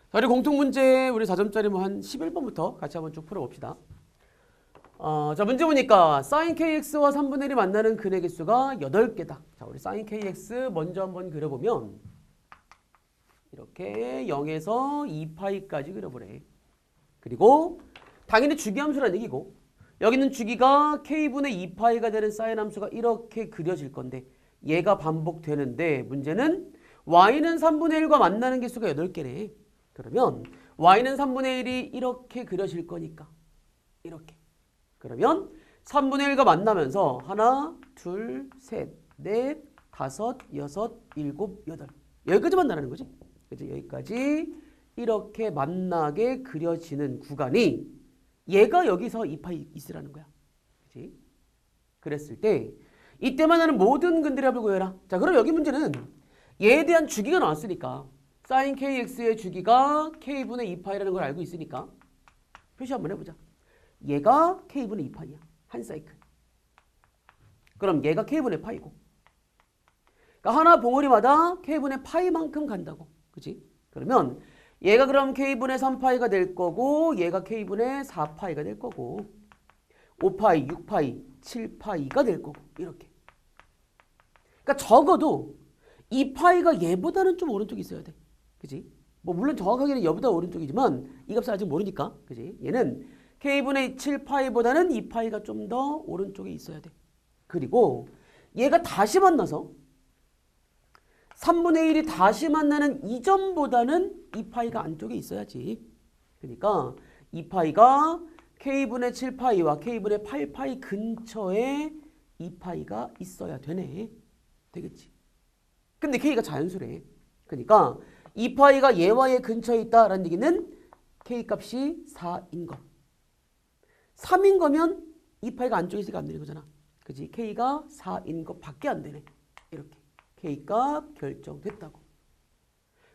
자, 우리 공통문제 우리 4점짜리 뭐 한 11번부터 같이 한번 쭉 풀어봅시다. 자, 문제 보니까 sin kx와 3분의 1이 만나는 근의 개수가 8개다. 자, 우리 sin kx 먼저 한번 그려보면 이렇게 0에서 2파이까지 그려보래. 그리고 당연히 주기함수라는 얘기고 여기는 주기가 k분의 2파이가 되는 sin 함수가 이렇게 그려질 건데 얘가 반복되는데 문제는 y는 3분의 1과 만나는 개수가 8개네. 그러면 y는 3분의 1이 이렇게 그려질 거니까 이렇게. 그러면 3분의 1과 만나면서 하나, 둘, 셋, 넷, 다섯, 여섯, 일곱, 여덟. 여기까지 만나는 거지. 그치? 여기까지 이렇게 만나게 그려지는 구간이 얘가 여기서 2파이 있으라는 거야. 그치? 그랬을 때 이때만 하는 모든 근들의 합을 구해라. 자, 그럼 여기 문제는 얘에 대한 주기가 나왔으니까 sin kx의 주기가 k분의 2파이라는 걸 알고 있으니까 표시 한번 해보자. 얘가 k분의 2파이야. 한 사이클. 그럼 얘가 k분의 파이고. 그러니까 하나 봉우리마다 k분의 파이만큼 간다고. 그치? 그러면 얘가 그럼 k분의 3파이가 될 거고 얘가 k분의 4파이가 될 거고 5파이, 6파이, 7파이가 될 거고 이렇게. 그러니까 적어도 2파이가 얘보다는 좀 오른쪽에 있어야 돼. 그치? 뭐 물론 정확하게는 얘보다 오른쪽이지만 이 값을 아직 모르니까. 그치? 얘는 k분의 7파이보다는 2파이가 좀 더 오른쪽에 있어야 돼. 그리고 얘가 다시 만나서 3분의 1이 다시 만나는 이점보다는 2파이가 안쪽에 있어야지. 그러니까 2파이가 k분의 7파이와 k분의 8파이 근처에 2파이가 있어야 되네. 되겠지. 근데 k가 자연수래. 그러니까 2파이가 얘와 얘 근처에 있다라는 얘기는 k 값이 4인 것. 3인 거면 2파이가 안쪽에 있으니까 안 되는 거잖아. 그치? k가 4인 것 밖에 안 되네. 이렇게. k값 결정됐다고.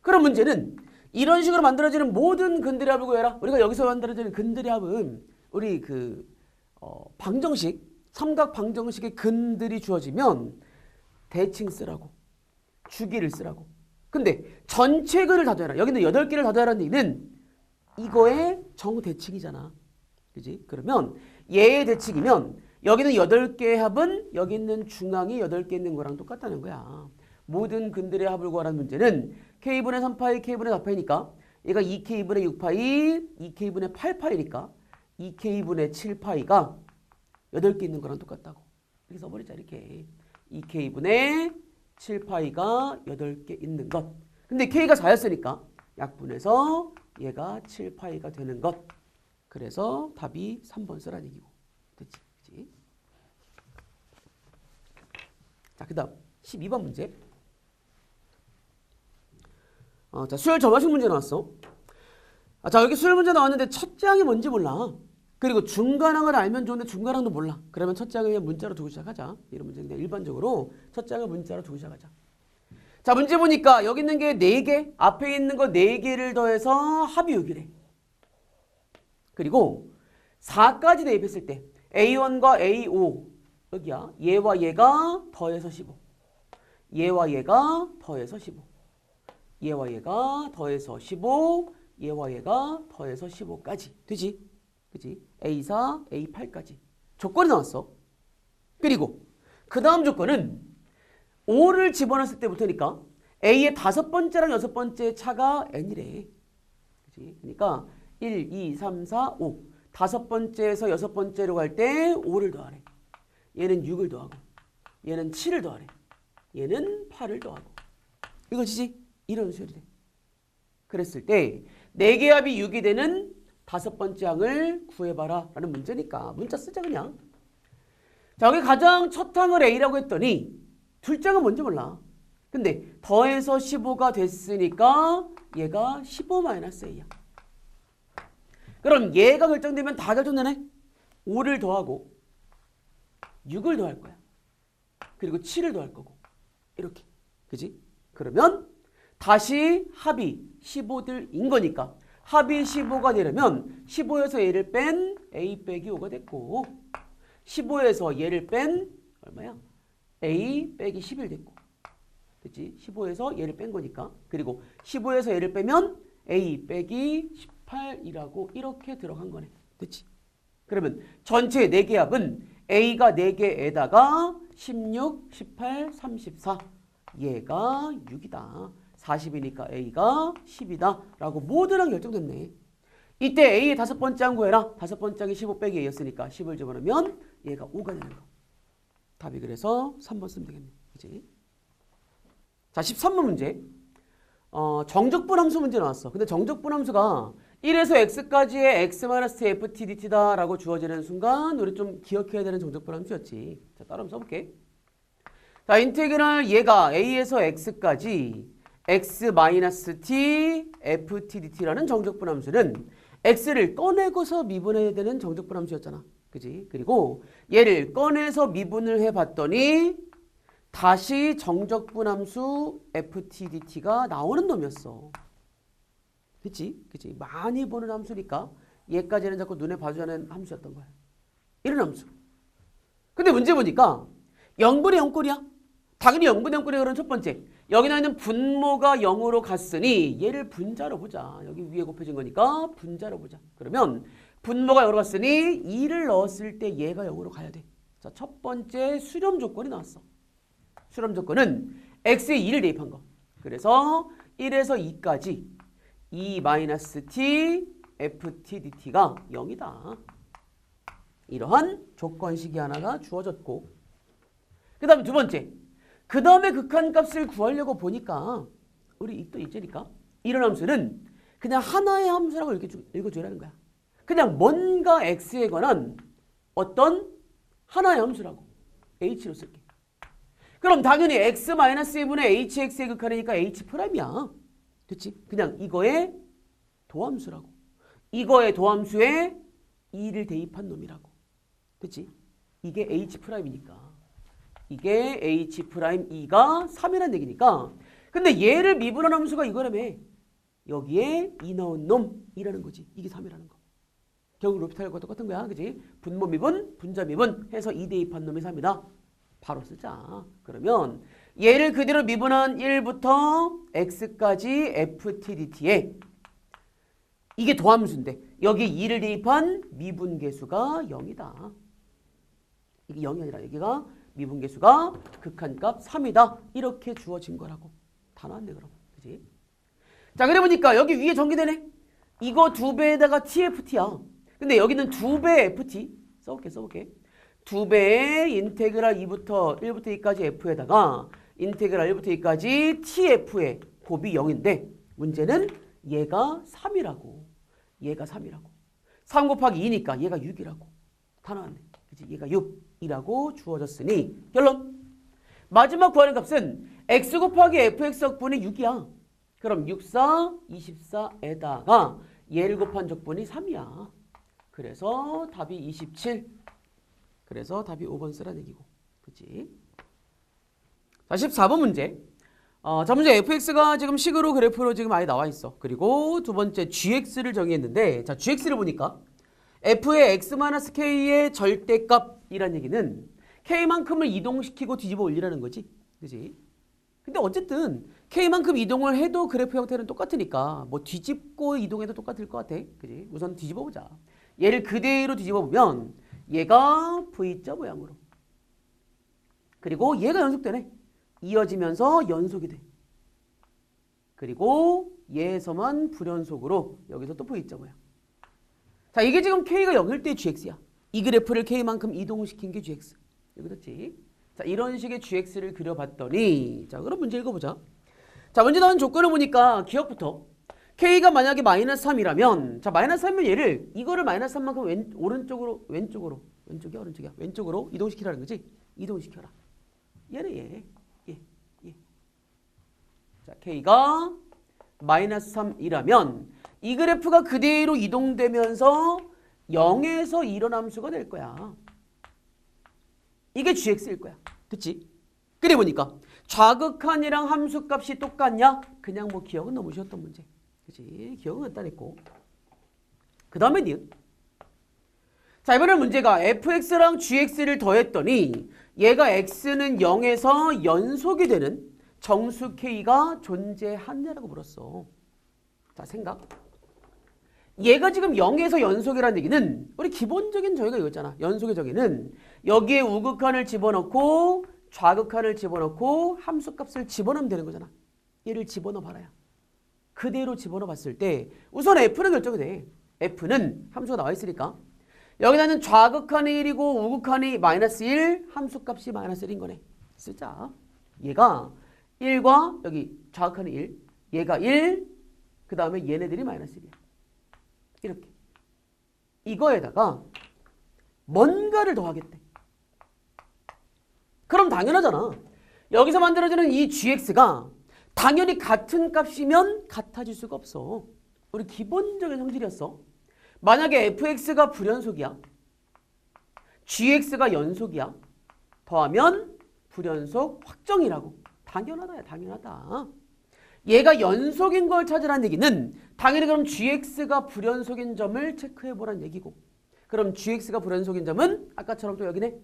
그럼 문제는 이런 식으로 만들어지는 모든 근들의 합을 구해라. 우리가 여기서 만들어지는 근들의 합은 우리 방정식, 삼각 방정식의 근들이 주어지면 대칭 쓰라고. 주기를 쓰라고. 근데 전체 근을 다 더해라. 여기는 8개를 다 더하라는 얘기는 이거의 정대칭이잖아. 그지? 그러면 얘의 대칭이면 여기는 8개의 합은 여기 있는 중앙이 8개 있는 거랑 똑같다는 거야. 모든 근들의 합을 구하라는 문제는 k분의 3파이, k분의 4파이니까 얘가 2k분의 6파이, 2k분의 8파이니까 2k분의 7파이가 8개 있는 거랑 똑같다고. 이렇게 써버리자 이렇게. 2k분의 7파이가 8개 있는 것. 근데 k가 4였으니까 약분해서 얘가 7파이가 되는 것. 그래서 답이 3번 쓰라는 얘기고. 됐지? 그치? 자, 그 다음 12번 문제. 자, 수열 점화식 문제 나왔어. 자, 여기 수열 문제 나왔는데 첫째 항이 뭔지 몰라. 그리고 중간항을 알면 좋은데 중간항도 몰라. 그러면 첫째 항을 그냥 문자로 두고 시작하자. 이런 문제는 그냥 일반적으로 첫째 항을 문자로 두고 시작하자. 자, 문제 보니까 여기 있는 게 4개, 앞에 있는 거 4개를 더해서 합이 6이래. 그리고 4까지 대입했을 때 A1과 A5 여기야. 얘와 얘가 더해서 15. 얘와 얘가 더해서 15. 얘와 얘가 더해서 15. 얘와 얘가 더해서 15까지. 되지? 그치? A4, A8까지. 조건이 나왔어. 그리고 그 다음 조건은 5를 집어넣었을 때부터니까 A의 5번째랑 6번째 차가 N이래. 그치? 그러니까 1, 2, 3, 4, 5. 5번째에서 6번째로 갈 때 5를 더하래. 얘는 6을 더하고. 얘는 7을 더하래. 얘는 8을 더하고. 이거지? 이런 수열이 돼. 그랬을 때 4개 합이 6이 되는 5번째 항을 구해봐라 라는 문제니까 문자 쓰자 그냥. 자, 여기 가장 첫 항을 A라고 했더니 둘째 항은 뭔지 몰라. 근데 더해서 15가 됐으니까 얘가 15-A야. 그럼 얘가 결정되면 다 결정되네. 5를 더하고 6을 더할 거야. 그리고 7을 더할 거고. 이렇게. 그지? 그러면 다시 합이 15들인 거니까 합이 15가 되려면 15에서 얘를 뺀 A 빼기 5가 됐고 15에서 얘를 뺀 얼마야? A 빼기 11 됐고. 됐지? 15에서 얘를 뺀 거니까. 그리고 15에서 얘를 빼면 A 빼기 18이라고 이렇게 들어간 거네. 됐지? 그러면 전체 4개 합은 A가 4개에다가 16, 18, 34. 얘가 6이다. 40이니까 A가 10이다. 라고 모두랑 결정됐네. 이때 A의 5번째 항 구해라. 5번째 항이 15 빼기 A였으니까 10을 집어넣으면 얘가 5가 되는 거. 답이 그래서 3번 쓰면 되겠네. 그치? 자, 13번 문제. 정적분함수 문제 나왔어. 근데 정적분함수가 1에서 x까지의 x-ft dt다 라고 주어지는 순간 우리 좀 기억해야 되는 정적분함수였지. 자, 따로 한번 써볼게. 자, 인테그랄 얘가 a에서 x까지 x-t ft dt라는 정적분함수는 x를 꺼내고서 미분해야 되는 정적분함수였잖아. 그지? 그리고 얘를 꺼내서 미분을 해봤더니 다시 정적분함수 ftdt가 나오는 놈이었어. 그치? 그치? 많이 보는 함수니까 얘까지는 자꾸 눈에 봐줘야 하는 함수였던 거야. 이런 함수. 근데 문제 보니까 0분의 0꼴이야. 당연히 0분의 0꼴이 그런 첫 번째. 여기 나있는 분모가 0으로 갔으니 얘를 분자로 보자. 여기 위에 곱해진 거니까 분자로 보자. 그러면 분모가 0으로 갔으니 2를 넣었을 때 얘가 0으로 가야 돼. 자, 첫 번째 수렴 조건이 나왔어. 수렴 조건은 x에 2를 대입한 거. 그래서 1에서 2까지 2-t ft dt가 0이다. 이러한 조건식이 하나가 주어졌고, 그 다음 두 번째, 그 다음에 극한값을 구하려고 보니까 우리 또 있으니까 이런 함수는 그냥 하나의 함수라고 읽어줘라는 거야. 그냥 뭔가 x에 관한 어떤 하나의 함수라고 h로 쓸게. 그럼 당연히 x-1분의 hx의 극한이니까 h'이야. 그치? 그냥 이거의 도함수라고. 이거의 도함수에 2를 대입한 놈이라고. 그치? 이게 h'이니까. 이게 h'E가 3이라는 얘기니까. 근데 얘를 미분한 함수가 이거라며. 여기에 2 넣은 놈이라는 거지. 이게 3이라는 거. 결국 로피탈과 똑같은 거야. 그치? 분모 미분, 분자 미분 해서 2 대입한 놈이 3이다. 바로 쓰자. 그러면 얘를 그대로 미분한 1부터 x까지 ftdt에 이게 도함수인데 여기 2를 대입한 미분계수가 0이다. 이게 0이 아니라 여기가 미분계수가 극한값 3이다. 이렇게 주어진 거라고. 다 나왔네 그럼. 그치? 자, 그래 보니까 여기 위에 전개되네. 이거 2배에다가 tft야. 근데 여기는 2배 ft. 써볼게. 2배의 인테그랄 2부터 1부터 2까지 f에다가 인테그랄 1부터 2까지 tf의 곱이 0인데 문제는 얘가 3이라고. 얘가 3이라고. 3 곱하기 2니까 얘가 6이라고. 다 나왔네. 그치? 얘가 6이라고 주어졌으니 결론. 마지막 구하는 값은 x 곱하기 fx 적분이 6이야. 그럼 6, 4, 24에다가 얘를 곱한 적분이 3이야. 그래서 답이 27. 그래서 답이 5번 쓰라는 얘기고. 그치? 자, 14번 문제. 자, 문제 fx가 지금 식으로 그래프로 지금 아예 나와 있어. 그리고 두 번째 gx를 정의했는데, 자, gx를 보니까 f의 x-k의 절대값이란 얘기는 k만큼을 이동시키고 뒤집어 올리라는 거지. 그치? 근데 어쨌든 k만큼 이동을 해도 그래프 형태는 똑같으니까 뭐 뒤집고 이동해도 똑같을 것 같아. 그치? 우선 뒤집어 보자. 얘를 그대로 뒤집어 보면 얘가 V자 모양으로. 그리고 얘가 연속되네. 이어지면서 연속이 돼. 그리고 얘에서만 불연속으로 여기서 또 V자 모양. 자, 이게 지금 K가 0일 때 GX야. 이 그래프를 K만큼 이동시킨 게 GX. 여기 됐지? 자, 이런 식의 GX를 그려봤더니, 자, 그럼 문제 읽어보자. 자, 문제 나온 조건을 보니까 기억부터. K가 만약에 마이너스 3이라면, 자, 마이너스 3이면 얘를, 이거를 마이너스 3만큼 왼쪽으로 이동시키라는 거지. 이동시켜라. 얘는 얘. 자, K가 마이너스 3이라면, 이 그래프가 그대로 이동되면서 0에서 이런 함수가 될 거야. 이게 GX일 거야. 그치? 그래 보니까 좌극한이랑 함수값이 똑같냐? 그냥 뭐 기억은 너무 쉬웠던 문제. 그치? 기억은 간단했고. 그 다음에 니은. 자, 이번에 문제가 fx랑 gx를 더했더니 얘가 x는 0에서 연속이 되는 정수 k가 존재하냐라고 물었어. 자, 생각. 얘가 지금 0에서 연속이라는 얘기는 우리 기본적인 정의가 이거잖아. 연속의 정의는 여기에 우극한을 집어넣고 좌극한을 집어넣고 함수값을 집어넣으면 되는 거잖아. 얘를 집어넣어 봐라야. 그대로 집어넣어 봤을 때 우선 F는 결정이 돼. F는 함수가 나와 있으니까 여기다는 좌극한이 1이고 우극한이 마이너스 1, 함수값이 마이너스 1인 거네. 쓰자. 얘가 1과 여기 좌극한이 1, 얘가 1, 그 다음에 얘네들이 마이너스 1이야. 이렇게. 이거에다가 뭔가를 더하겠대. 그럼 당연하잖아. 여기서 만들어지는 이 gx가 당연히 같은 값이면 같아질 수가 없어. 우리 기본적인 성질이었어. 만약에 fx가 불연속이야. gx가 연속이야. 더하면 불연속 확정이라고. 당연하다야, 당연하다. 얘가 연속인 걸 찾으라는 얘기는 당연히 그럼 gx가 불연속인 점을 체크해보라는 얘기고, 그럼 gx가 불연속인 점은 아까처럼 또 여기네.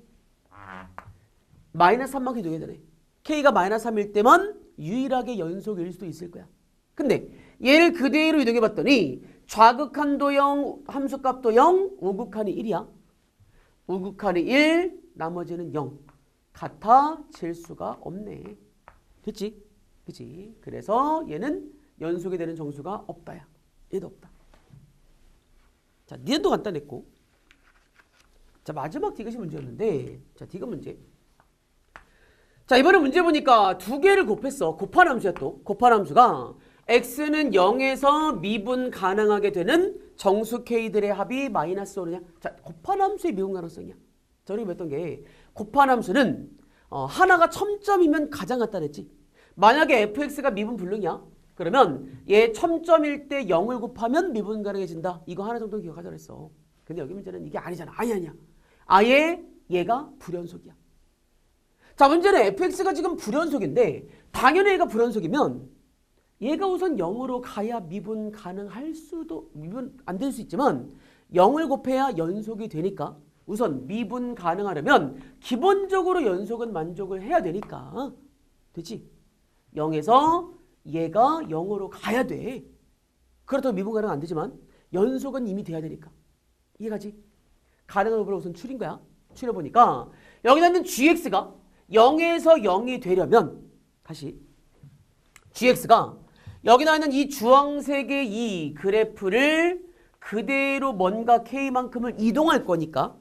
마이너스 3만큼 이동해야 되네. k가 마이너스 3일 때만 유일하게 연속일 수도 있을 거야. 근데 얘를 그대로 이동해봤더니 좌극한도 0, 함수값도 0, 우극한이 1이야. 우극한이 1, 나머지는 0. 같아질 수가 없네. 됐지? 그치? 그래서 얘는 연속이 되는 정수가 없다야. 얘도 없다. 자, 니은도 간단했고. 자, 마지막 디귿이 문제였는데, 자, 디귿 문제. 자, 이번에 문제 보니까 두 개를 곱했어. 곱한 함수야 또. 곱한 함수가 x는 0에서 미분 가능하게 되는 정수 k들의 합이 마이너스 5냐. 자, 곱한 함수의 미분 가능성이야. 저번에 했던 게 곱한 함수는 하나가 첨점이면 가장 간단했지. 만약에 fx가 미분 불능이야. 그러면 얘 첨점일 때 0을 곱하면 미분 가능해진다. 이거 하나 정도 기억하자 그랬어. 근데 여기 문제는 이게 아니잖아. 아니야. 아예 얘가 불연속이야. 자, 문제는 fx가 지금 불연속인데 당연히 얘가 불연속이면 얘가 우선 0으로 가야 미분 가능할 수도, 미분 안 될 수 있지만 0을 곱해야 연속이 되니까 우선 미분 가능하려면 기본적으로 연속은 만족을 해야 되니까. 되지? 0에서 얘가 0으로 가야 돼. 그렇다고 미분 가능 안 되지만 연속은 이미 돼야 되니까. 이해가지? 가능한 부분을 우선 추린 거야. 추려보니까 여기다 있는 gx가 0에서 0이 되려면 다시 gx가 여기다 있는 이 주황색의 이 그래프를 그대로 뭔가 k만큼을 이동할 거니까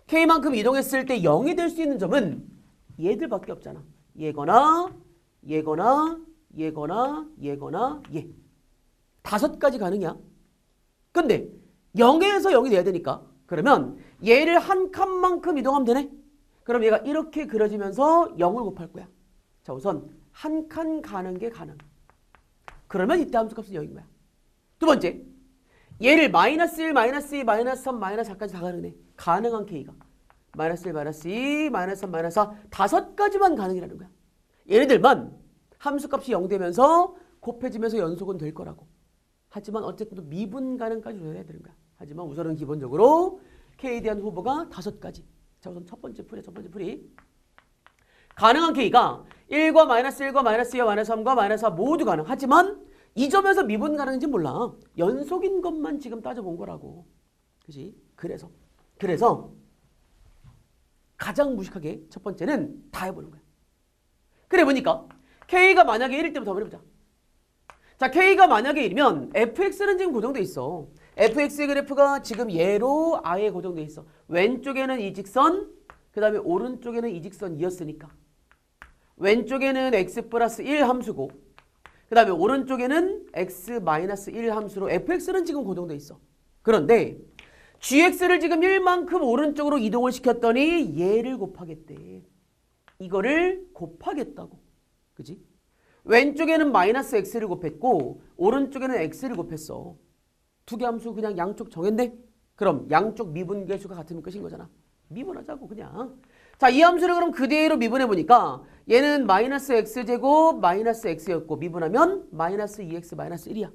k만큼 이동했을 때 0이 될 수 있는 점은 얘들밖에 없잖아. 얘거나 얘거나 얘거나 얘거나 얘. 5가지 가능이야. 근데 0에서 0이 돼야 되니까 그러면 얘를 한 칸만큼 이동하면 되네. 그럼 얘가 이렇게 그려지면서 0을 곱할 거야. 자, 우선 한 칸 가는 게 가능. 그러면 이때 함수값은 0인 거야. 두 번째, 얘를 마이너스 1, 마이너스 2, 마이너스 3, 마이너스 4까지 다 가능해. 가능한 K가. 마이너스 1, 마이너스 2, 마이너스 3, 마이너스 4 5가지만 가능이라는 거야. 얘네들만 함수값이 0 되면서 곱해지면서 연속은 될 거라고. 하지만 어쨌든 또 미분 가능까지 줘야 되는 거야. 하지만 우선은 기본적으로 K에 대한 후보가 5가지. 자, 우선 첫 번째 풀이. 가능한 K가 1과 마이너스 1과 마이너스 2와 마이너스 3과 마이너스 4 모두 가능. 하지만 이 점에서 미분 가능인지 몰라. 연속인 것만 지금 따져본 거라고. 그치? 그래서 가장 무식하게 첫 번째는 다 해보는 거야. 그래 보니까 K가 만약에 1일 때부터 한번 해보자. 자, K가 만약에 1이면 fx는 지금 고정돼 있어. fx의 그래프가 지금 얘로 아예 고정돼 있어. 왼쪽에는 이 직선, 그 다음에 오른쪽에는 이 직선이었으니까. 왼쪽에는 x 플러스 1 함수고, 그 다음에 오른쪽에는 x 마이너스 1 함수로 fx는 지금 고정돼 있어. 그런데 gx를 지금 1만큼 오른쪽으로 이동을 시켰더니 얘를 곱하겠대. 이거를 곱하겠다고. 그지? 왼쪽에는 마이너스 x를 곱했고 오른쪽에는 x를 곱했어. 두 개 함수 그냥 양쪽 정했네? 그럼 양쪽 미분 계수가 같으면 끝인 거잖아. 미분하자고 그냥. 자, 이 함수를 그럼 그대로 미분해 보니까 얘는 마이너스 x제곱 마이너스 x였고 미분하면 마이너스 2x 마이너스 1이야.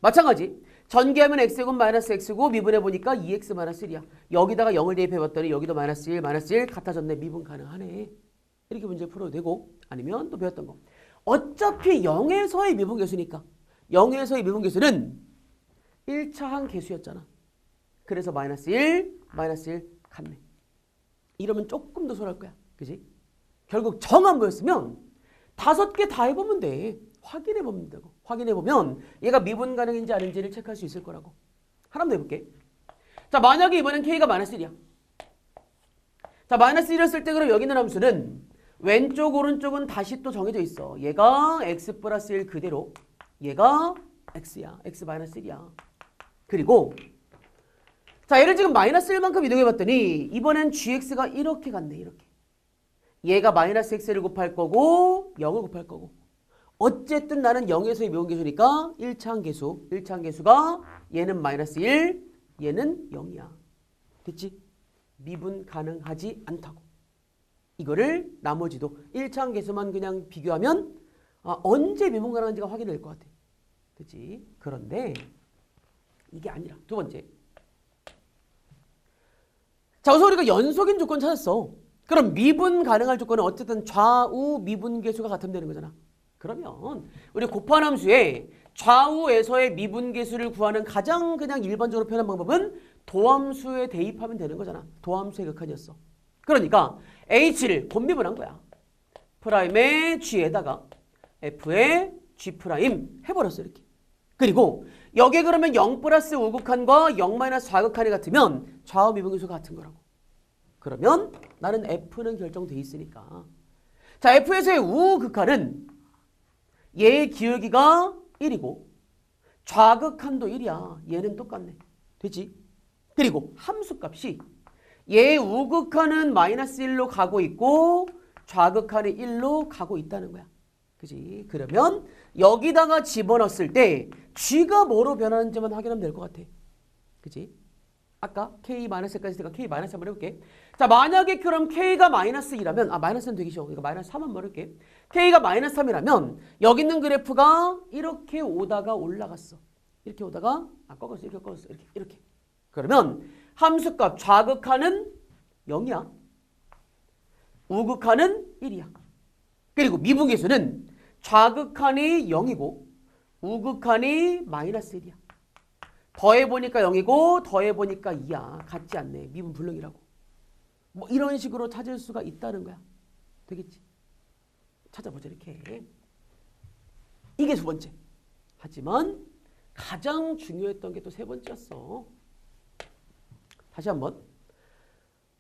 마찬가지. 전개하면 x제곱 마이너스 x고 미분해 보니까 2x 마이너스 1이야. 여기다가 0을 대입해 봤더니 여기도 마이너스 1 마이너스 1 같아졌네. 미분 가능하네. 이렇게 문제 풀어도 되고 아니면 또 배웠던 거. 어차피 0에서의 미분 계수니까 0에서의 미분계수는 1차 항계수였잖아. 그래서 마이너스 1 같네. 이러면 조금 더 소홀할 거야. 그지? 결국 정 안 보였으면 5개 다 해보면 돼. 확인해보면 되고. 확인해보면 얘가 미분 가능인지 아닌지를 체크할 수 있을 거라고. 하나만 더 해볼게. 자, 만약에 이번엔 K가 마이너스 1이야. 자, 마이너스 1이었을 때 그럼 여기 있는 함수는 왼쪽 오른쪽은 다시 또 정해져 있어. 얘가 x 플러스 1 그대로. 얘가 x야. x 마이너스 1이야. 그리고 자, 얘를 지금 마이너스 1만큼 이동해봤더니 이번엔 gx가 이렇게 갔네. 이렇게. 얘가 마이너스 x를 곱할 거고 0을 곱할 거고. 어쨌든 나는 0에서의 미분계수니까 1차항 계수. 1차항 계수가 얘는 마이너스 1, 얘는 0이야. 됐지? 미분 가능하지 않다고. 이거를 나머지도 1차항 계수만 그냥 비교하면 언제 미분 가능한지가 확인될 것 같아. 됐지? 그런데 이게 아니라 두 번째. 자, 우선 우리가 연속인 조건 찾았어. 그럼 미분 가능할 조건은 어쨌든 좌우 미분계수가 같으면 되는 거잖아. 그러면 우리 곱한 함수에 좌우에서의 미분계수를 구하는 가장 그냥 일반적으로 표현한 방법은 도함수에 대입하면 되는 거잖아. 도함수의 극한이었어. 그러니까 h를 곱미분한 거야. 프라임의 g에다가 f의 g 프라임 해버렸어. 이렇게. 그리고 여기에 그러면 0 플러스 우극한과 0 마이너스 좌극한이 같으면 좌우 미분계수가 같은 거라고. 그러면 나는 f는 결정돼 있으니까. 자, f에서의 우극한은 얘의 기울기가 1이고 좌극한도 1이야. 얘는 똑같네. 되지? 그리고 함수값이 얘의 우극한은 마이너스 1로 가고 있고 좌극한이 1로 가고 있다는 거야. 그지? 그러면 여기다가 집어넣었을 때 g가 뭐로 변하는지만 확인하면 될 것 같아. 그지? 아까 k-까지 했으니까 k- 한번 해볼게. 자, 만약에 그럼 k가 마이너스 2라면 마이너스는 되기 쉬워. 그러니까 마이너스 3 한번 해볼게. k가 마이너스 3이라면 여기 있는 그래프가 이렇게 오다가 올라갔어. 이렇게 오다가 꺾었어. 이렇게 꺾었어. 이렇게. 그러면 함수값 좌극한은 0이야. 우극한은 1이야. 그리고 미분계수는 좌극한이 0이고 우극한이 마이너스 1이야. 더해보니까 0이고 더해보니까 2야. 같지 않네. 미분 불능이라고. 뭐 이런 식으로 찾을 수가 있다는 거야. 되겠지? 찾아보자 이렇게. 이게 두 번째. 하지만 가장 중요했던 게 또 세 번째였어. 다시 한번.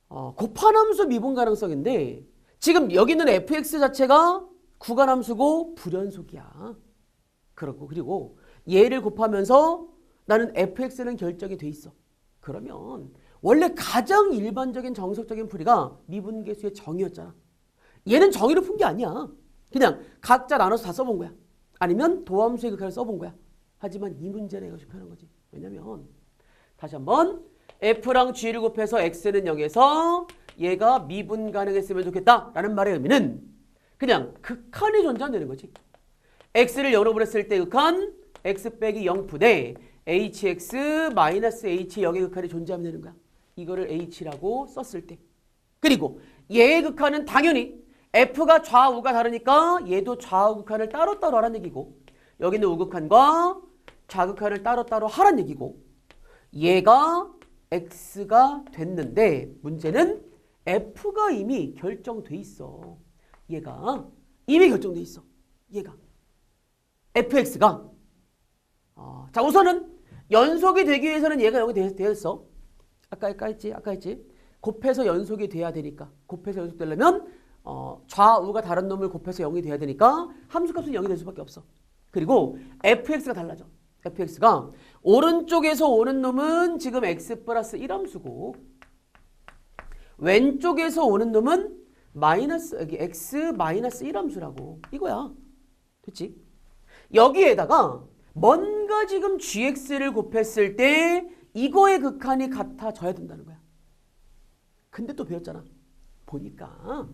곱한함수 미분 가능성인데 지금 여기 있는 fx 자체가 구간함수고 불연속이야. 그리고 얘를 곱하면서 나는 fx는 결정이 돼 있어. 그러면 원래 가장 일반적인 정석적인 풀이가 미분계수의 정의였잖아. 얘는 정의로 푼 게 아니야. 그냥 각자 나눠서 다 써본 거야. 아니면 도함수의 극한을 써본 거야. 하지만 이 문제는 이것이 편한 거지. 왜냐면 다시 한번 f랑 g를 곱해서 x는 0에서 얘가 미분 가능했으면 좋겠다라는 말의 의미는 그냥 극한이 존재한다는 거지. x를 0으로 보냈을 때 극한 x 빼기 0 분의 hx 마이너스 h 0의 극한이 존재하면 되는 거야. 이거를 h라고 썼을 때. 그리고 얘의 극한은 당연히 f가 좌우가 다르니까 얘도 좌우 극한을 따로따로 하라는 얘기고 여기는 우극한과 좌극한을 따로따로 하라는 얘기고 얘가 x가 됐는데 문제는 f가 이미 결정돼 있어. 얘가 이미 결정돼 있어. 얘가 fx가 자, 우선은 연속이 되기 위해서는 얘가 여기 되었어. 아까 했지. 곱해서 연속이 돼야 되니까. 곱해서 연속되려면 좌우가 다른 놈을 곱해서 0이 돼야 되니까 함수값은 0이 될 수밖에 없어. 그리고 fx가 달라져. fx가 오른쪽에서 오는 놈은 지금 x 플러스 1함수고 왼쪽에서 오는 놈은 x 마이너스 1함수라고. 이거야. 됐지? 여기에다가 뭔가 지금 gx를 곱했을 때 이거의 극한이 같아져야 된다는 거야. 근데 또 배웠잖아. 보니까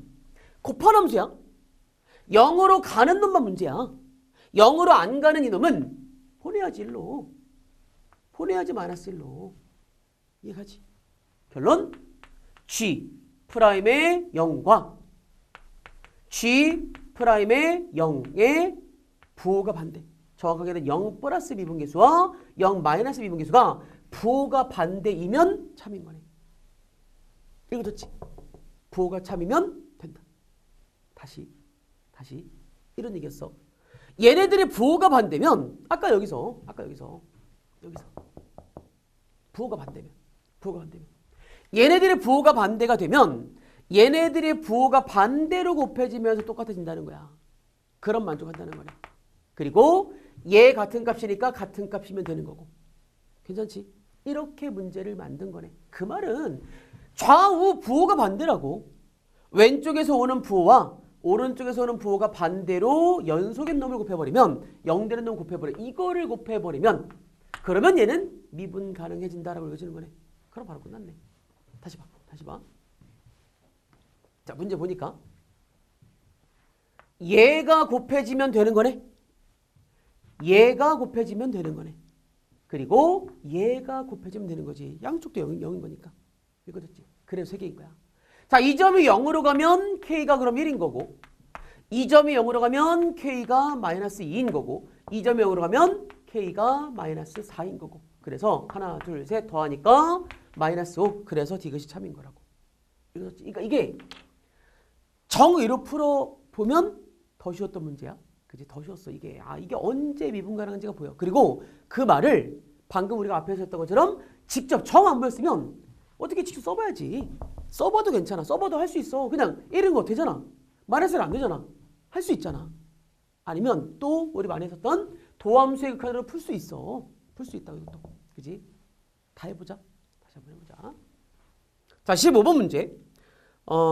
곱한 함수야. 0으로 가는 놈만 문제야. 0으로 안 가는 이놈은 보내야지 1로. 보내야지 마이너스 1로. 이해가지? 결론 g 프라임의 0과 g 프라임의 0의 부호가 반대. 정확하게는 0 플러스 미분계수와 0 마이너스 미분계수가 부호가 반대이면 참인 거네. 이거 좋지? 부호가 참이면 된다. 다시 이런 얘기였어. 얘네들의 부호가 반대면 아까 여기서 부호가 반대면 얘네들의 부호가 반대가 되면 얘네들의 부호가 반대로 곱해지면서 똑같아진다는 거야. 그럼 만족한다는 거야. 그리고 얘 같은 값이니까 같은 값이면 되는 거고. 괜찮지? 이렇게 문제를 만든 거네. 그 말은 좌우 부호가 반대라고. 왼쪽에서 오는 부호와 오른쪽에서 오는 부호가 반대로 연속의 놈을 곱해버리면 0되는 놈 곱해버려. 이거를 곱해버리면 그러면 얘는 미분 가능해진다라고 읽어지는 거네. 그럼 바로 끝났네. 다시 봐. 자, 문제 보니까 얘가 곱해지면 되는 거네. 얘가 곱해지면 되는 거네. 그리고 얘가 곱해지면 되는 거지. 양쪽도 0인 거니까. 읽어졌지? 그래서 3개인 거야. 자, 이 점이 0으로 가면 K가 그럼 1인 거고, 이 점이 0으로 가면 K가 마이너스 2인 거고, 이 점이 0으로 가면 K가 마이너스 4인 거고. 그래서 하나, 둘, 셋 더하니까 마이너스 5. 그래서 디귿이 참인 거라고. 읽어졌지? 그러니까 이게 정의로 풀어보면 더 쉬웠던 문제야. 그치? 더 쉬웠어. 이게 언제 미분 가능한지가 보여. 그리고 그 말을 방금 우리가 앞에서 했던 것처럼 직접 정 안 보였으면 어떻게 직접 써봐야지. 써봐도 괜찮아. 써봐도 할 수 있어. 그냥 이런 거 되잖아. 마이너스는 안 되잖아. 할 수 있잖아. 아니면 또 우리 많이 했었던 도함수의 극한으로 풀 수 있어. 풀 수 있다고 이것도. 그지? 다 해보자. 다시 한번 해보자. 자, 15번 문제.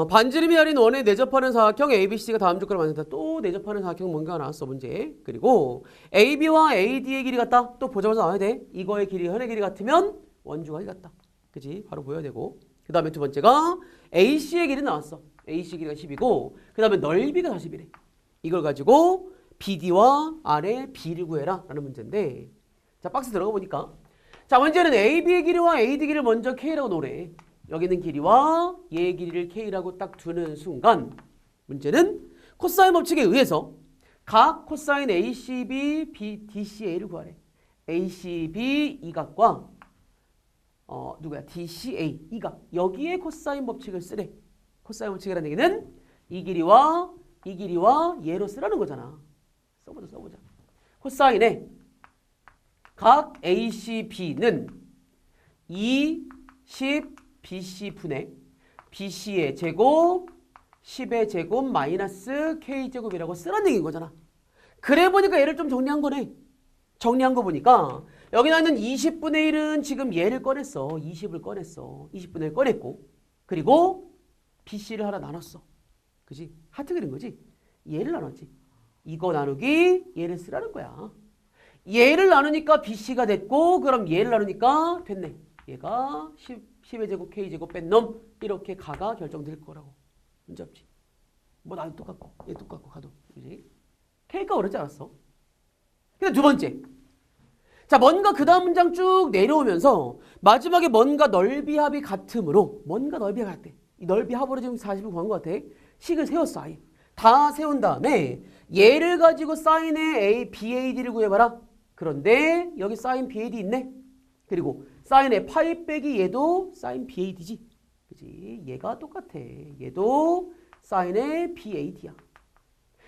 반지름이 아닌 원에 내접하는 사각형 ABC가 다음 조건을 만든다. 또 내접하는 사각형 뭔가가 나왔어 문제. 그리고 AB와 AD의 길이 같다. 또 보자마자 나와야 돼. 이거의 길이 현의 길이 같으면 원주가 같다. 그지? 바로 보여야 되고. 그 다음에 두 번째가 AC의 길이 나왔어. AC 길이가 10이고 그 다음에 넓이가 40이래. 이걸 가지고 BD와 R의 B를 구해라 라는 문제인데, 자, 박스 들어가 보니까 자, 문제는 AB의 길이와 AD 길이를 먼저 K라고 놓으래. 여기 있는 길이와 얘의 길이를 K라고 딱 두는 순간 문제는 코사인 법칙에 의해서 각 코사인 ACB, DCA를 구하래. ACB 이각과 DCA 이각, 여기에 코사인 법칙을 쓰래. 코사인 법칙이라는 얘기는 이 길이와 얘로 쓰라는 거잖아. 써보자. 코사인의 각 ACB는 2, 10, BC분의 BC의 제곱 10의 제곱 마이너스 K제곱이라고 쓰라는 얘기인 거잖아. 그래 보니까 얘를 좀 정리한 거네. 정리한 거 보니까 여기 나는 20분의 1은 지금 얘를 꺼냈어. 20을 꺼냈어. 20분의 1 꺼냈고, 그리고 BC를 하나 나눴어. 그지? 하트 그린 거지? 얘를 나눴지. 이거 나누기 얘를 쓰라는 거야. 얘를 나누니까 BC가 됐고, 그럼 얘를 나누니까 됐네. 얘가 10의 제곱 K제곱 뺀 놈, 이렇게 가가 결정될 거라고. 문제 없지. 뭐 나도 똑같고 얘 똑같고 가도. 그지? K가 어렵지 않았어. 근데 두 번째, 자, 뭔가 그 다음 문장 쭉 내려오면서 마지막에 뭔가 넓이 합이 같으므로, 뭔가 넓이 합이 같대. 이 넓이 합으로 지금 40을 구한 것 같아. 식을 세웠어. 아예 다 세운 다음에 얘를 가지고 사인의 BAD를 구해봐라. 그런데 여기 사인 BAD 있네. 그리고 사인의 파이 빼기 얘도 사인 BAD지. 그지? 얘가 똑같아. 얘도 사인의 BAD야.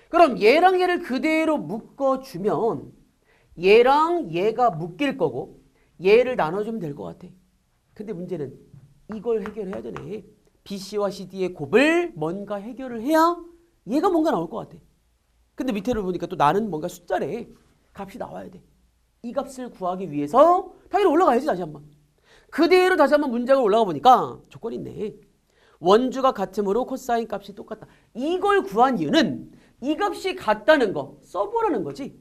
그럼 얘랑 얘를 그대로 묶어주면 얘랑 얘가 묶일 거고 얘를 나눠주면 될 것 같아. 근데 문제는 이걸 해결해야 되네. BC와 CD의 곱을 뭔가 해결을 해야 얘가 뭔가 나올 것 같아. 근데 밑에를 보니까 또 나는 뭔가 숫자래. 값이 나와야 돼. 이 값을 구하기 위해서 당연히 올라가야지. 다시 한번 그대로 다시 한번 문장을 올라가 보니까 조건이 있네. 원주가 같으므로 코사인 값이 똑같다. 이걸 구한 이유는 이 값이 같다는 거 써보라는 거지.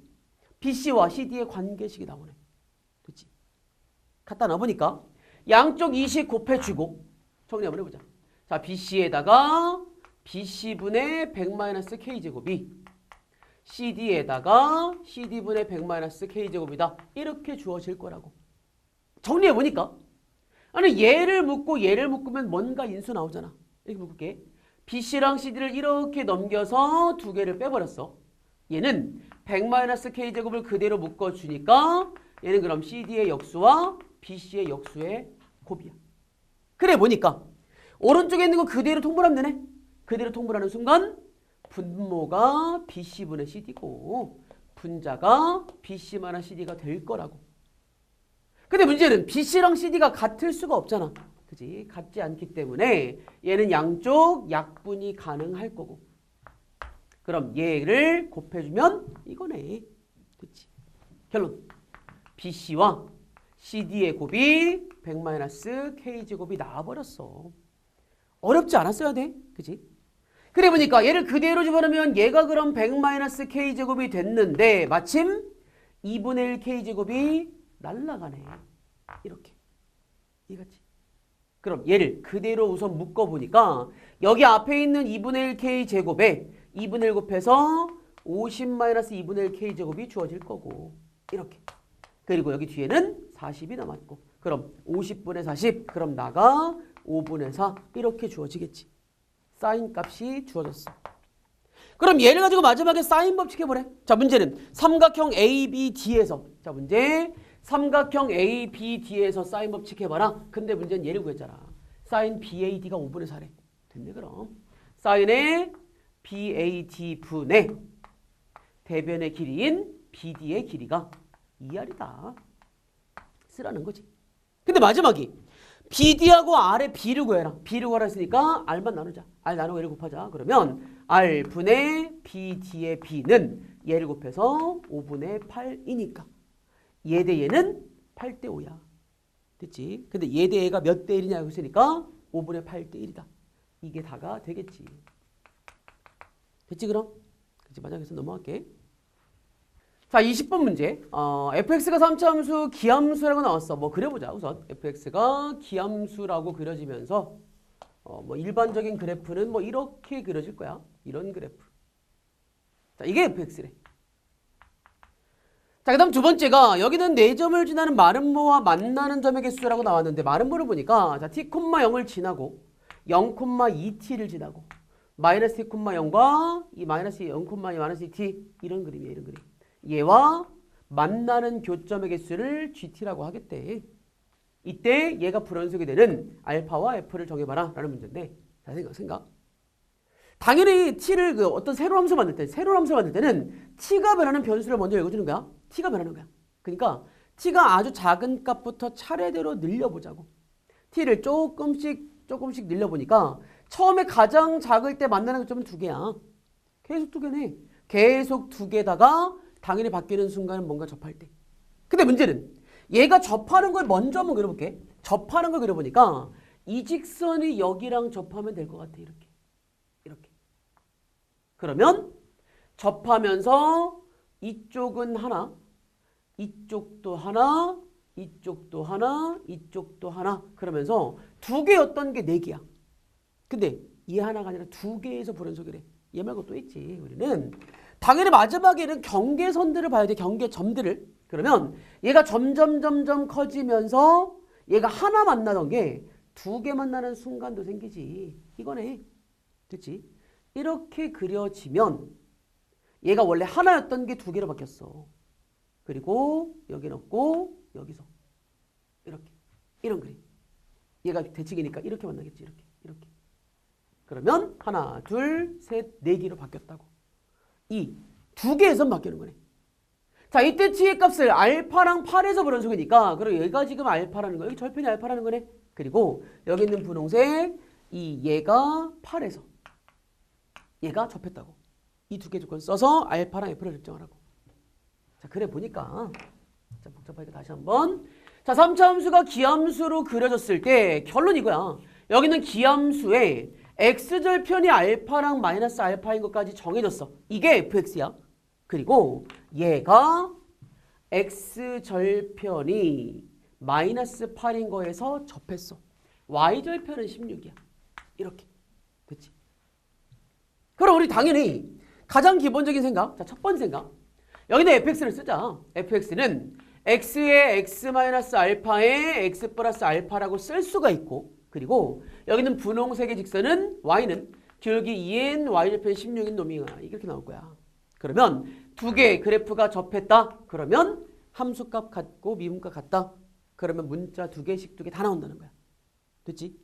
BC와 CD의 관계식이 나오네. 됐지? 갖다 놔보니까 양쪽 20 곱해주고 정리 한번 해보자. 자, BC에다가 BC분의 100-K제곱이 CD에다가 CD분의 100-K제곱이다. 이렇게 주어질 거라고. 정리해보니까 아니 얘를 묶고 얘를 묶으면 뭔가 인수 나오잖아. 이렇게 묶을게. BC랑 CD를 이렇게 넘겨서 두 개를 빼버렸어. 얘는 100-k제곱을 그대로 묶어주니까 얘는 그럼 CD의 역수와 BC의 역수의 곱이야. 그래 보니까 오른쪽에 있는 거 그대로 통분하면 되네. 그대로 통분하는 순간 분모가 BC분의 CD고 분자가 BC- CD가 될 거라고. 근데 문제는 BC랑 CD가 같을 수가 없잖아. 그지? 같지 않기 때문에 얘는 양쪽 약분이 가능할 거고. 그럼 얘를 곱해주면 이거네. 그치? 결론. BC와 CD의 곱이 100-K제곱이 나와버렸어. 어렵지 않았어야 돼. 그치? 그래 보니까 얘를 그대로 집어넣으면 얘가 그럼 100-K제곱이 됐는데 마침 2분의 1K제곱이 날라가네. 이렇게. 이해갔지? 그럼 얘를 그대로 우선 묶어보니까 여기 앞에 있는 2분의 1K제곱에 2분의 1 곱해서 50-2분의 1K제곱이 주어질 거고 이렇게. 그리고 여기 뒤에는 40이 남았고 그럼 50분의 40 그럼 나가 5분의 4 이렇게 주어지겠지. 사인 값이 주어졌어. 그럼 얘를 가지고 마지막에 사인 법칙 해보래. 자 문제는 삼각형 ABD에서 자 문제 삼각형 ABD에서 사인 법칙 해봐라. 근데 문제는 얘를 구했잖아. 사인 BAD가 5분의 4래. 됐네 그럼. 사인의 BAD분의 대변의 길이인 BD의 길이가 2R이다. 쓰라는 거지. 근데 마지막이 BD하고 R의 B를 구해라. B를 구하라 했으니까 R만 나누자. R 나누고 얘를 곱하자. 그러면 R분의 BD의 B는 얘를 곱해서 5분의 8이니까 얘 대 얘는 8대 5야. 됐지? 근데 얘 대 얘가 몇 대 1이냐고 했으니까 5분의 8대 1이다. 이게 다가 되겠지. 됐지 그럼? 그치 마지막에서 넘어갈게. 자 20번 문제. fx가 3차함수 기함수라고 나왔어. 뭐 그려보자. 우선 fx가 기함수라고 그려지면서 뭐 일반적인 그래프는 뭐 이렇게 그려질 거야. 이런 그래프. 자 이게 fx래. 자 그 다음 두 번째가 여기는 4점을 지나는 마름모와 만나는 점의 개수라고 나왔는데 마름모를 보니까 자 t, 0을 지나고 0,2t를 지나고 마이너스 t, 0과 이 마이너스 0,2 마이너스 t 이런 그림이에요. 이런 그림. 얘와 만나는 교점의 개수를 GT라고 하겠대. 이때 얘가 불연속이 되는 알파와 F를 정해봐라 라는 문제인데 자 생각. 당연히 T를 그 어떤 새로운 함수 만들 때는 T가 변하는 변수를 먼저 읽어주는 거야. T가 변하는 거야. 그러니까 T가 아주 작은 값부터 차례대로 늘려보자고. T를 조금씩 늘려보니까 처음에 가장 작을 때 만나는 교점은 2개야. 계속 2개네. 계속 2개다가 당연히 바뀌는 순간은 뭔가 접할 때. 근데 문제는 얘가 접하는 걸 먼저 한번 그려볼게. 접하는 걸 그려보니까 이 직선이 여기랑 접하면 될 것 같아. 이렇게. 이렇게. 그러면 접하면서 이쪽은 하나, 이쪽도 하나, 이쪽도 하나, 이쪽도 하나 그러면서 2개였던 게 4개야. 근데 얘 하나가 아니라 2개에서 불연속이래. 얘 말고 또 있지. 우리는 당연히 마지막에는 경계선들을 봐야 돼. 경계점들을. 그러면 얘가 점점 커지면서 얘가 하나 만나던 게 2개 만나는 순간도 생기지. 이거네. 그치? 이렇게 그려지면 얘가 원래 하나였던 게 2개로 바뀌었어. 그리고 여기 넣고 여기서 이렇게. 이런 그림. 얘가 대칭이니까 이렇게 만나겠지. 이렇게. 그러면 하나, 둘, 셋, 4개로 바뀌었다고. 이 2개에서 바뀌는 거네. 자, 이때 t의 값을 알파랑 8에서 불연속이니까 그리고 얘가 지금 알파라는 거야. 여기 절편이 알파라는 거네. 그리고 여기 있는 분홍색 얘가 8에서 얘가 접했다고. 이 2개 조건 써서 알파랑 f를 결정하라고. 자, 그래 보니까 자, 복잡하니까 다시 한번. 자, 3차 함수가 기함수로 그려졌을 때 결론 이거야. 여기는 기함수에 x절편이 알파랑 마이너스 알파인 것까지 정해졌어. 이게 fx야. 그리고 얘가 x절편이 마이너스 8인 거에서 접했어. y절편은 16이야. 이렇게. 됐지? 그럼 우리 당연히 가장 기본적인 생각. 자, 첫 번째 생각. 여기는 fx를 쓰자. fx는 x의 x-알파에 x 플러스 알파라고 쓸 수가 있고 그리고 여기는 분홍색의 직선은 y는 기울기 2n y절편 16인 놈이야. 이렇게 나올 거야. 그러면 두 개의 그래프가 접했다. 그러면 함수값 같고 미분값 같다. 그러면 문자 두 개씩 두 개 다 나온다는 거야. 됐지?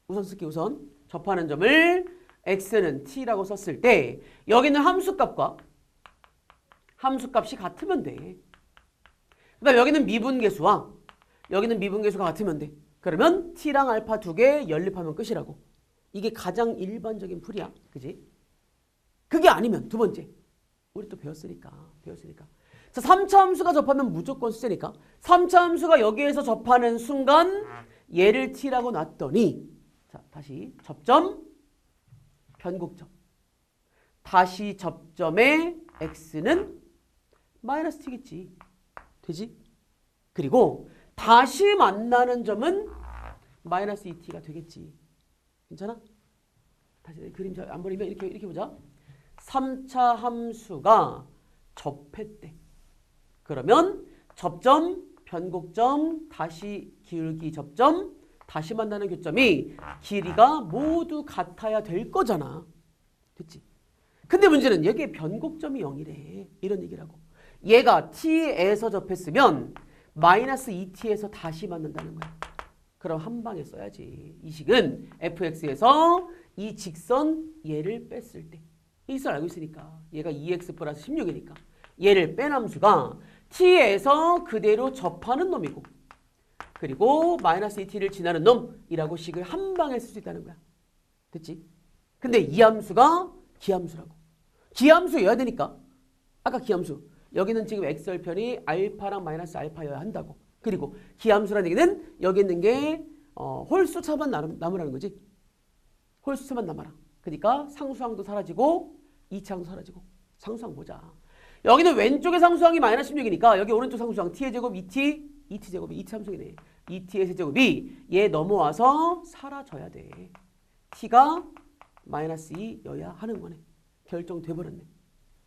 우선 쓸게 우선. 접하는 점을 x는 t라고 썼을 때 여기는 함수값과 함수값이 같으면 돼. 그 다음에 여기는 미분계수와 여기는 미분계수가 같으면 돼. 그러면 t랑 알파 두 개 연립하면 끝이라고. 이게 가장 일반적인 풀이야. 그지? 그게 아니면 두 번째. 우리 또 배웠으니까. 자, 3차 함수가 접하면 무조건 수제니까 3차 함수가 여기에서 접하는 순간 얘를 t라고 놨더니 자, 다시 접점 변곡점. 다시 접점의 x는 마이너스 t겠지. 되지? 그리고 다시 만나는 점은 마이너스 2t가 되겠지. 괜찮아? 다시 그림 잘 안 보이면 이렇게 보자. 3차 함수가 접했대. 그러면 접점, 변곡점, 다시 기울기 접점, 다시 만나는 교점이 길이가 모두 같아야 될 거잖아. 됐지? 근데 문제는 여기에 변곡점이 0이래. 이런 얘기라고. 얘가 t에서 접했으면 마이너스 2t에서 다시 만난다는 거야. 그럼 한 방에 써야지. 이 식은 fx에서 이 직선 얘를 뺐을 때 이 직선 알고 있으니까 얘가 2x 플러스 16이니까 얘를 뺀 함수가 t에서 그대로 접하는 놈이고 그리고 마이너스 2t를 지나는 놈이라고 식을 한 방에 쓸 수 있다는 거야. 됐지? 근데 이 함수가 기함수라고. 기함수여야 되니까 아까 기함수 여기는 지금 x절편이 알파랑 마이너스 알파여야 한다고. 그리고 기함수라는 얘기는 여기 있는 게 홀수차만 남으라는 거지. 홀수차만 남아라. 그러니까 상수항도 사라지고 이차항도 사라지고. 상수항 보자. 여기는 왼쪽의 상수항이 마이너스 16이니까 여기 오른쪽 상수항 t의 제곱 2t, 2t 제곱이 2t 함수이네. 2t의 세제곱이 얘 넘어와서 사라져야 돼. t가 마이너스 2여야 하는 거네. 결정돼버렸네.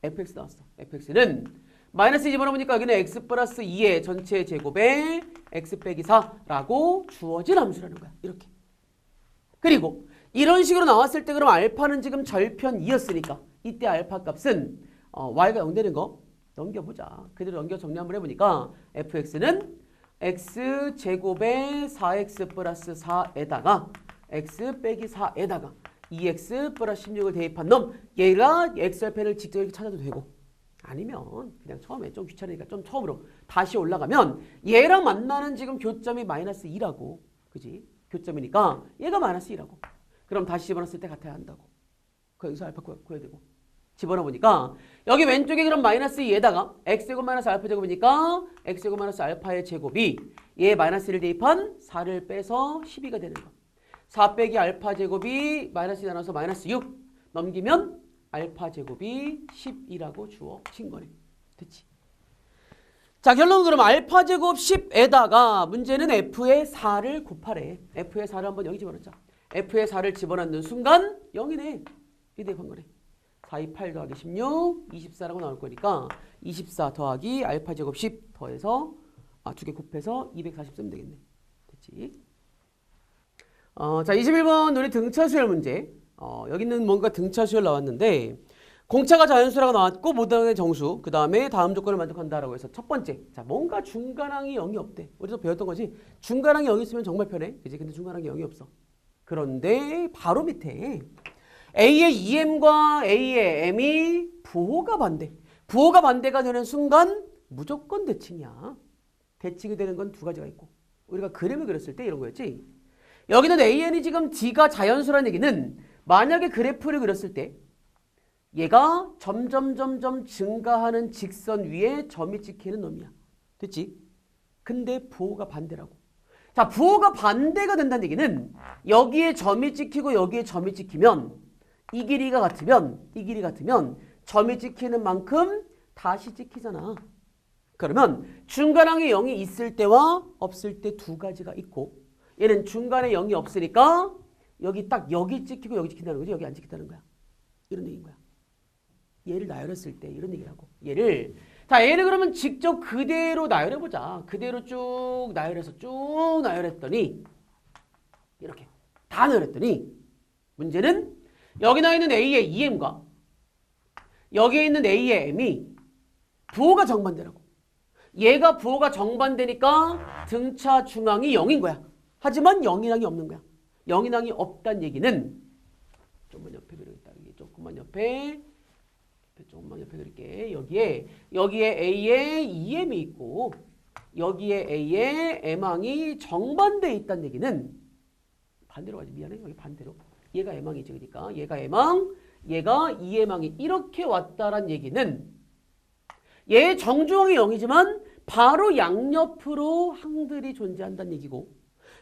fx 나왔어. fx는 마이너스 2 집어넣으니까 여기는 x 플러스 2의 전체 제곱에 x 빼기 4라고 주어진 함수라는 거야. 이렇게. 그리고 이런 식으로 나왔을 때 그럼 알파는 지금 절편 2였으니까 이때 알파 값은 y가 0 되는 거 넘겨보자. 그대로 넘겨 정리 한번 해보니까 fx는 x 제곱에 4x 플러스 4에다가 x 빼기 4에다가 2x 플러스 16을 대입한 놈 얘가 x절편을 직접 이렇게 찾아도 되고 아니면 그냥 처음에 좀 귀찮으니까 좀 처음으로 다시 올라가면 얘랑 만나는 지금 교점이 마이너스 2라고. 그지? 교점이니까 얘가 마이너스 2라고. 그럼 다시 집어넣었을 때 같아야 한다고. 여기서 알파 구해야 되고. 집어넣어보니까 여기 왼쪽에 그럼 마이너스 2에다가 x제곱 마이너스 알파 제곱이니까 x제곱 마이너스 알파의 제곱이 얘 마이너스 1을 대입한 4를 빼서 12가 되는 거. 4 빼기 알파 제곱이 마이너스 2 나눠서 마이너스 6 넘기면 알파 제곱이 12라고 주어진 거네. 됐지? 자, 결론은 그럼 알파 제곱 10에다가 문제는 f의 4를 곱하래. f의 4를 한번 여기 집어넣자. f의 4를 집어넣는 순간 0이네. 이 대입한 거네. 4, 2, 8 더하기 16, 24라고 나올 거니까 24 더하기 알파 제곱 10 더해서 두 개 곱해서 240 쓰면 되겠네. 됐지? 자, 21번 우리 등차 수열 문제. 여기는 뭔가 등차 수열 나왔는데 공차가 자연수라고 나왔고 모단의 정수 그 다음에 다음 조건을 만족한다라고 해서 첫 번째 자 뭔가 중간항이 0이 없대. 우리도 배웠던 거지. 중간항이 0이 있으면 정말 편해. 그치? 근데 중간항이 0이 없어. 그런데 바로 밑에 A의 EM과 A의 M이 부호가 반대. 부호가 반대가 되는 순간 무조건 대칭이야. 대칭이 되는 건 두 가지가 있고 우리가 그림을 그렸을 때 이런 거였지. 여기는 AN이 지금 D가 자연수라는 얘기는 만약에 그래프를 그렸을 때 얘가 점점 증가하는 직선 위에 점이 찍히는 놈이야. 됐지? 근데 부호가 반대라고. 자, 부호가 반대가 된다는 얘기는 여기에 점이 찍히고 여기에 점이 찍히면 이 길이가 같으면 점이 찍히는 만큼 다시 찍히잖아. 그러면 중간항에 0이 있을 때와 없을 때 두 가지가 있고 얘는 중간에 0이 없으니까 여기 딱 여기 찍히고 여기 찍힌다는 거지. 여기 안 찍힌다는 거야. 이런 얘기인 거야. 얘를 나열했을 때 이런 얘기라고. 얘를 그러면 직접 그대로 나열해보자. 그대로 쭉 나열했더니 이렇게 다 나열했더니 문제는 여기 나와 있는 A의 EM과 여기에 있는 A의 M이 부호가 정반대라고. 얘가 부호가 정반대니까 등차 중앙이 0인 거야. 하지만 0인항이 없는 거야. 0인항이 없다는 얘기는 조금만 옆에 그리겠다. 조금만 옆에 그릴게. 여기에 A에 EM이 있고 여기에 A에 M항이 정반대에 있다는 얘기는 반대로 가지. 미안해. 여기 반대로. 얘가 M항이지. 그러니까 얘가 M항, 얘가 EM항이 이렇게 왔다란 얘기는 얘 정중앙이 0이지만 바로 양옆으로 항들이 존재한다는 얘기고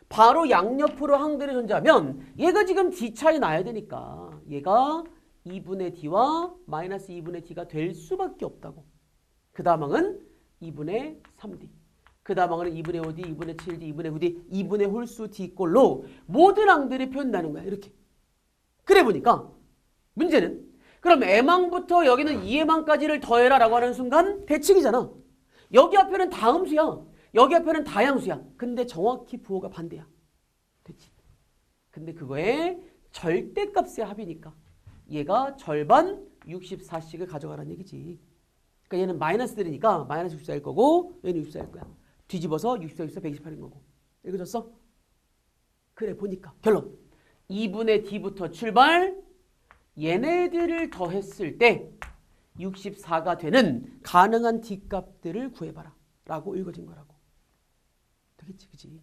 바로 양옆으로 항들이 존재하면 얘가 지금 D 차이 나야 되니까 얘가 2분의 D와 마이너스 2분의 D가 될 수밖에 없다고. 그 다음 항은 2분의 3D. 그 다음 항은 2분의 5D, 2분의 7D, 2분의 9D, 2분의 홀수 D꼴로 모든 항들이 표현되는 거야. 이렇게. 그래 보니까 문제는 그럼 M항부터 여기는 2M항까지를 더해라 라고 하는 순간 대칭이잖아. 여기 앞에는 다함수야. 여기 앞에는 다양수야. 근데 정확히 부호가 반대야. 됐지? 근데 그거에 절대값의 합이니까 얘가 절반 64씩을 가져가라는 얘기지. 그러니까 얘는 마이너스 들이니까 마이너스 64일 거고 얘는 64일 거야. 뒤집어서 64, 64, 128인 거고. 읽어졌어? 그래 보니까 결론. 2분의 D부터 출발 얘네들을 더했을 때 64가 되는 가능한 D값들을 구해봐라 라고 읽어진 거라고. 되겠지 그치?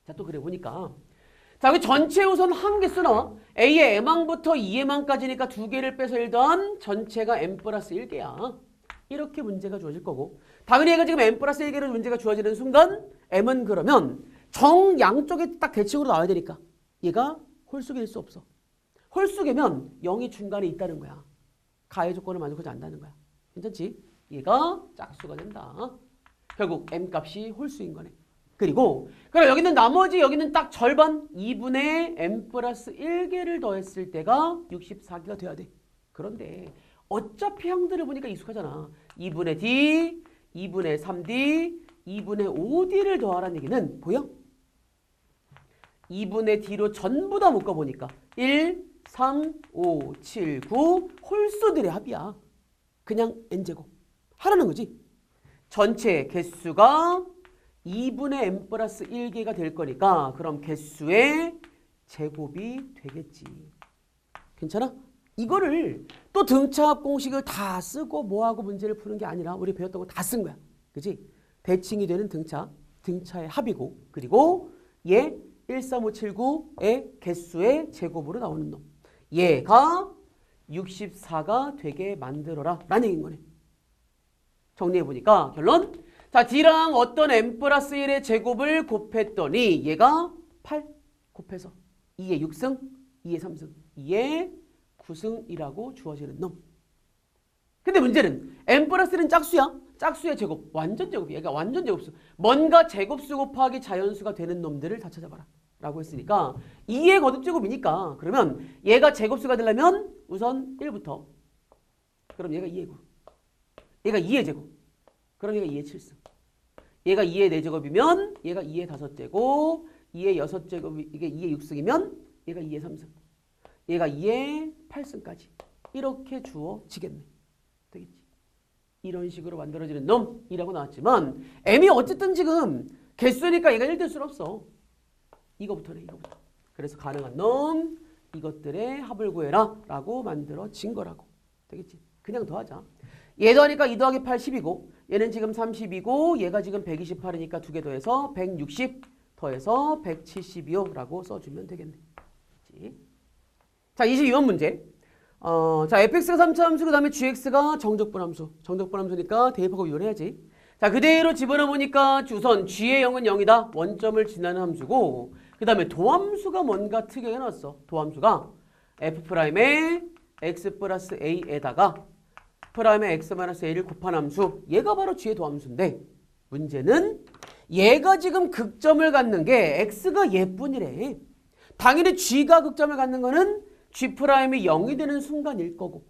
자 또 그래 보니까 자 여기 전체 우선 한 개수 나와. A의 M항부터 2M항까지니까 두 개를 빼서 1 더한 전체가 M 플러스 1개야. 이렇게 문제가 주어질 거고 당연히 얘가 지금 M 플러스 1개로 문제가 주어지는 순간 M은 그러면 정 양쪽에 딱 대칭으로 나와야 되니까 얘가 홀수일 수 없어. 홀수계면 0이 중간에 있다는 거야. 가해 조건을 만족하지 않는다는 거야. 괜찮지? 얘가 짝수가 된다. 결국 M값이 홀수인 거네. 그리고 그럼 여기는 나머지 여기는 딱 절반 2분의 M 플러스 1개를 더했을 때가 64개가 돼야 돼. 그런데 어차피 항들을 보니까 익숙하잖아. 2분의 D, 2분의 3D, 2분의 5D를 더하라는 얘기는 보여? 2분의 D로 전부 다 묶어보니까 1, 3, 5, 7, 9 홀수들의 합이야. 그냥 N제곱 하라는 거지. 전체 개수가 2분의 M 플러스 1개가 될 거니까 그럼 개수의 제곱이 되겠지. 괜찮아? 이거를 또 등차합 공식을 다 쓰고 뭐하고 문제를 푸는 게 아니라 우리 배웠던 거 다 쓴 거야. 그치? 대칭이 되는 등차의 합이고 그리고 얘 13579의 개수의 제곱으로 나오는 놈. 얘가 64가 되게 만들어라 라는 얘기인 거네. 정리해보니까 결론. 자, D랑 어떤 M 플러스 1의 제곱을 곱했더니 얘가 8 곱해서 2의 6승, 2의 3승, 2의 9승이라고 주어지는 놈. 근데 문제는 M 플러스 1은 짝수야. 짝수의 제곱. 완전 제곱이야. 얘가 완전 제곱수. 뭔가 제곱수 곱하기 자연수가 되는 놈들을 다 찾아봐라. 라고 했으니까 2의 거듭제곱이니까 그러면 얘가 제곱수가 되려면 우선 1부터 그럼 얘가 2의 9. 얘가 2의 제곱. 그럼 얘가 2의 7승. 얘가 2의 4제곱이면 얘가 2의 5제곱. 2의 6제곱이 이게 2의 6승이면 얘가 2의 3승. 얘가 2의 8승까지. 이렇게 주어지겠네. 되겠지. 이런 식으로 만들어지는 놈이라고 나왔지만 M이 어쨌든 지금 개수니까 얘가 1될 수는 없어. 이거부터네. 이거부터. 그래서 가능한 놈 이것들의 합을 구해라 라고 만들어진 거라고. 되겠지. 그냥 더하자. 얘 더하니까 2 더하기 8 10이고 얘는 지금 30이고 얘가 지금 128이니까 두 개 더해서 160 더해서 170이요 라고 써주면 되겠네. 그치? 자 22번 문제. 자 fx가 3차 함수 그 다음에 gx가 정적분함수. 정적분함수니까 대입하고 이용해야지. 자 그대로 집어넣으니까 우선 g의 0은 0이다. 원점을 지나는 함수고 그 다음에 도함수가 뭔가 특이하게 나왔어. 도함수가 f'의 x 플러스 a에다가 프라임의 x 마이너스 a를 곱한 함수. 얘가 바로 g의 도함수인데 문제는 얘가 지금 극점을 갖는 게 x가 얘뿐이래. 당연히 g가 극점을 갖는 거는 g 프라임이 0이 되는 순간일 거고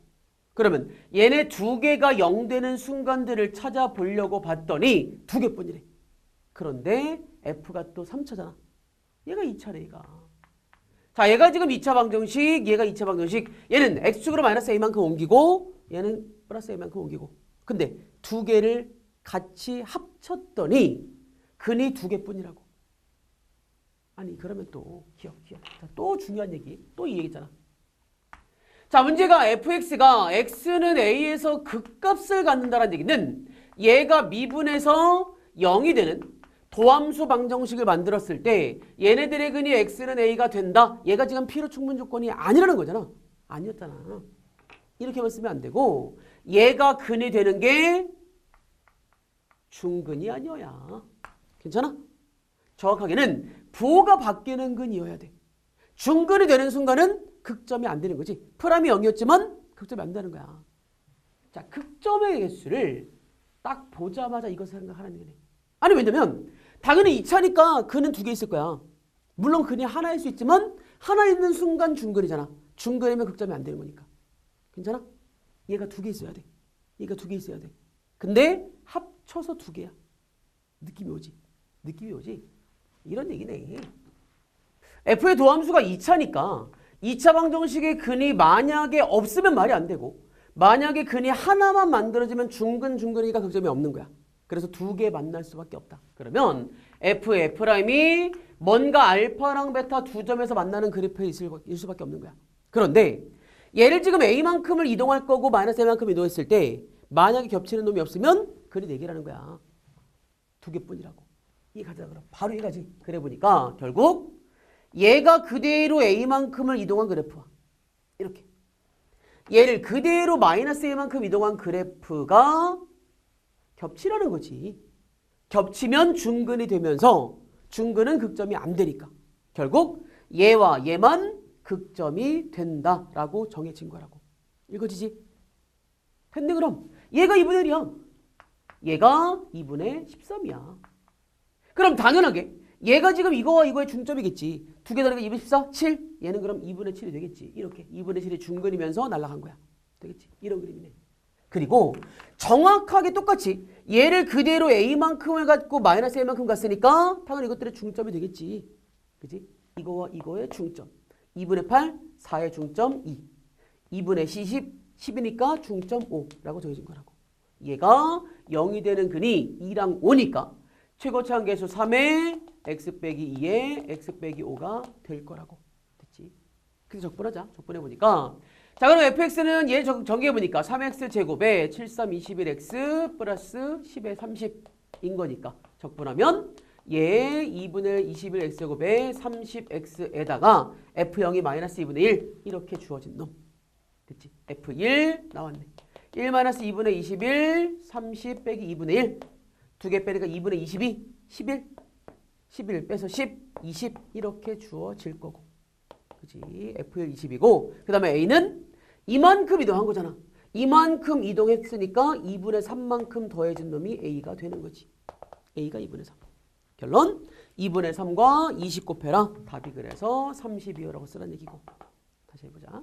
그러면 얘네 두 개가 0 되는 순간들을 찾아보려고 봤더니 두 개뿐이래. 그런데 f가 또 3차잖아. 얘가 2차래 얘가. 자 얘가 지금 2차 방정식 얘가 2차 방정식 얘는 x축으로 마이너스 a만큼 옮기고 얘는 플러스 a만큼 옮기고. 근데 두 개를 같이 합쳤더니 근이 두 개뿐이라고. 아니 그러면 또 기억. 자, 또 중요한 얘기. 또 이 얘기잖아. 자, 문제가 fx가 x는 a에서 극값을 갖는다는 얘기는 얘가 미분에서 0이 되는 도함수 방정식을 만들었을 때 얘네들의 근이 x는 a가 된다. 얘가 지금 필요 충분 조건이 아니라는 거잖아. 아니었잖아. 이렇게만 쓰면 안 되고 얘가 근이 되는 게 중근이 아니어야. 괜찮아? 정확하게는 부호가 바뀌는 근이어야 돼. 중근이 되는 순간은 극점이 안 되는 거지. 프람이 0이었지만 극점이 안 되는 거야. 자, 극점의 개수를 딱 보자마자 이것을 생각하라는 거네. 아니 왜냐면 당연히 2차니까 근은 두 개 있을 거야. 물론 근이 하나일 수 있지만 하나 있는 순간 중근이잖아. 중근이면 극점이 안 되는 거니까. 괜찮아? 얘가 두 개 있어야 돼. 얘가 두 개 있어야 돼. 근데 합쳐서 두 개야. 느낌이 오지? 느낌이 오지? 이런 얘기네. f의 도함수가 2차니까 2차 방정식의 근이 만약에 없으면 말이 안 되고 만약에 근이 하나만 만들어지면 중근이니까 극점이 없는 거야. 그래서 두 개 만날 수밖에 없다. 그러면 f'이 뭔가 알파랑 베타 두 점에서 만나는 그래프에 있을 수밖에 없는 거야. 그런데 얘를 지금 a만큼을 이동할 거고 마이너스 a만큼 이동했을 때 만약에 겹치는 놈이 없으면 근이 4개라는 거야. 두 개뿐이라고. 이해가자 그럼. 바로 이해가지. 그래 보니까 결국 얘가 그대로 a만큼을 이동한 그래프와 이렇게 얘를 그대로 마이너스 a만큼 이동한 그래프가 겹치라는 거지. 겹치면 중근이 되면서 중근은 극점이 안 되니까 결국 얘와 얘만 극점이 된다라고 정해진 거라고. 읽어지지? 근데 그럼 얘가 2분의 1이야. 얘가 2분의 13이야. 그럼 당연하게 얘가 지금 이거와 이거의 중점이겠지. 두 개 더하니까 2분의 14, 7. 얘는 그럼 2분의 7이 되겠지. 이렇게 2분의 7이 중근이면서 날아간 거야. 되겠지? 이런 그림이네. 그리고 정확하게 똑같이 얘를 그대로 a만큼을 갖고 마이너스 a만큼 갔으니까 당연히 이것들의 중점이 되겠지. 그지? 이거와 이거의 중점. 2분의 8, 4의 중점 2. 2분의 10이니까 중점 5라고 정해진 거라고. 얘가 0이 되는 근이 2랑 5니까 최고치 한계수 3에 x 빼기 2에 x 빼기 5가 될 거라고. 됐지? 그래서 적분하자. 적분해보니까 자 그럼 fx는 얘 정리해보니까 3x 제곱에 7, 3, 21x 플러스 10에 30인 거니까 적분하면 얘 2분의 21x 제곱에 30x에다가 f0이 마이너스 2분의 1 이렇게 주어진 놈. 됐지? f1 나왔네. 1 마이너스 2분의 21 30 빼기 2분의 1 두 개 빼니까 2분의 22 11 빼서 10 20 이렇게 주어질 거고. 그지? f1 20이고 그 다음에 a는 이만큼 이동한 거잖아. 이만큼 이동했으니까 2분의 3만큼 더해진 놈이 a가 되는 거지. a가 2분의 3. 결론 2분의 3과 20 곱해라. 답이 그래서 32호라고 쓰라는 얘기고. 다시 해보자.